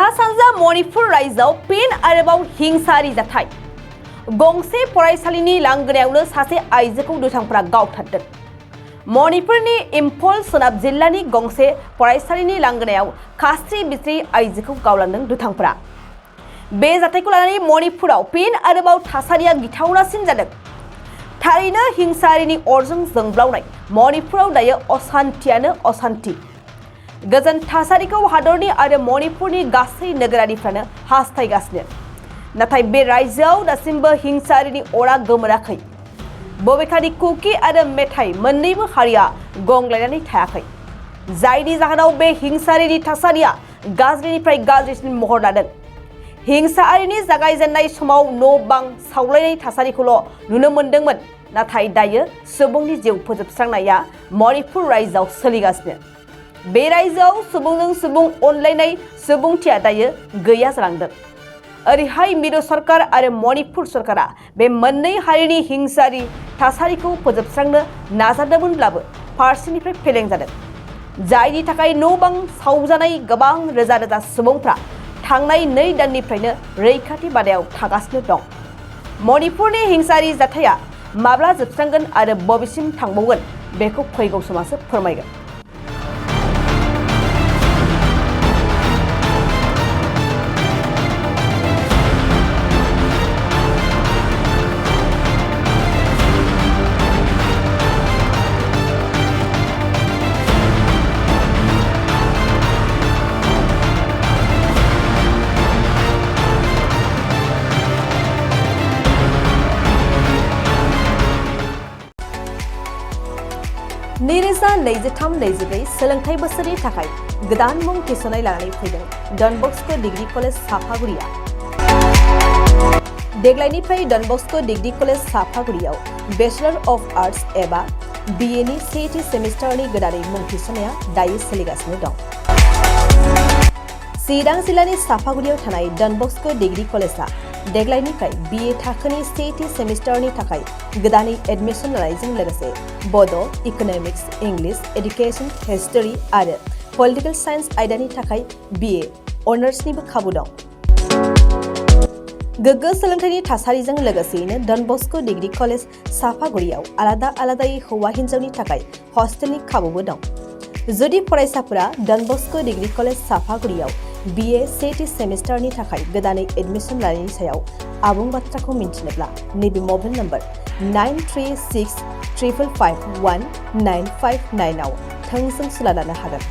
सा-सानजा मणिपुर रायजोआव फिन आरोबाव हिंसायारि जाथाय। गंसे फरायसालिनि लांगोनायावनो सासे आइजोखौ दुथांफोरा गावथारदों। मणिपुरनि इम्फल सोनाब जिल्लानि गंसे फरायसालिनि लांगोनायाव खास्रि-बिस्रि आइजोखौ गावलांदों दुथांफोरा। बे जाथायखौ लानानै मणिपुराव फिन आरोबाव थासारिया गिथावनासिन जादों। थारैनो हिंसायारिनि अरजों जोंब्लावनाय मणिपुराव दायो असान्थियानो असान्थि। गोजोन थासारिखौ हादरनि आरो मणिपुरनि गासै नोगोरारिफ्रानो हास्थायगासिनो। नाथाय बे रायजोआव दासिमबो हिंसायारिनि अरा गोमोराखै। बबेखानि कुकी आरो मेथाइ मोन्नैबो हारिया गंग्लायनानै थायाखै। जायनि जाहोनाव बे हिंसायारिनि थासारिया गाज्रिनिफ्राय गाज्रिसिन महर लादों। हिंसायारिनि जागायजेननाय समाव न'-बां सावलायनाय थासारिखौल' नुनो मोन्दोंमोन। नाथाय दायो सुबुंनि जिउ फोजोबस्रांनाया मणिपुर रायजोआव सोलिगासिनो। बे रायजोआव सुबुंजों सुबुं अनलायनाय सुबुंथिया दायो गैया जालांदों। ओरैहाय मिरु सरकार आरो मणिपुर सरकारा बे मोननै हारिनि हिंसायारि थासारिखौ फोजोबस्रांनो नाजादोंमोनब्लाबो फारसेनिफ्राय फेलें जादों। जायनि थाखाय न'-बां सावजानाय गोबां रोजा रोजा सुबुंफ्रा थांनाय 2 दाननिफ्रायनो रैखाथि बादायाव थागासिनो दं। मणिपुरनि हिंसायारि जाथाया माब्ला जोबस्रांगोन आरो बबेसिम थांबावगोन बेखौ फैगौ समासो फोरमायगोन। नैरोजा 23-24 सोलोंथाइ बोसोरनि थाखाय गोदान मुं थिसननाय लानानै फैदों डन बस्क' डिग्री कलेज सापागुरिया। देग्लायनिफ्राय डन बस्क' डिग्री कलेज सापागुरियाव बेचलर अफ आर्ट्स एबा BA नि सेथि सेमिस्टारनि गोदानै मुं थिसननाया दायो सोलिगासिनो दं। चिरां जिल्लानि सापागुरियाव थानाय डन बस्क' डिग्री कलेजआ देग्लायनिफ्राय BA थाखोनि सेथि सेमिस्टारनि थाखाय गोदानै एडमिशन लानायजों लोगोसे बड', इक'नमिक्स, इंलिश, एडुकेशन, हिस्टरी आरो पलिटिकल साइन्स आयदानि थाखाय BA अनार्सनिबो खाबु दं। गोग्गो सोलोंथाइनि थासारिजों लोगोसेयैनो डन बस्क' डिग्री कलेज सापागुरियाव आलादा आलादायै हौवा हिन्जावनि थाखाय हस्टेलनि खाबुबो दं। जुदि फरायसाफोरा डन बस्क' डिग्री कलेज सापागुरियाव BA सेथि सेमिस्टारनि थाखाय गोदानै एडमिशन लानायनि सायाव आबुं बाथ्राखौ मिन्थिनोब्ला नैबे मबाइल नम्बर 9365519959 आव थोंजों सुला लानो हागोन।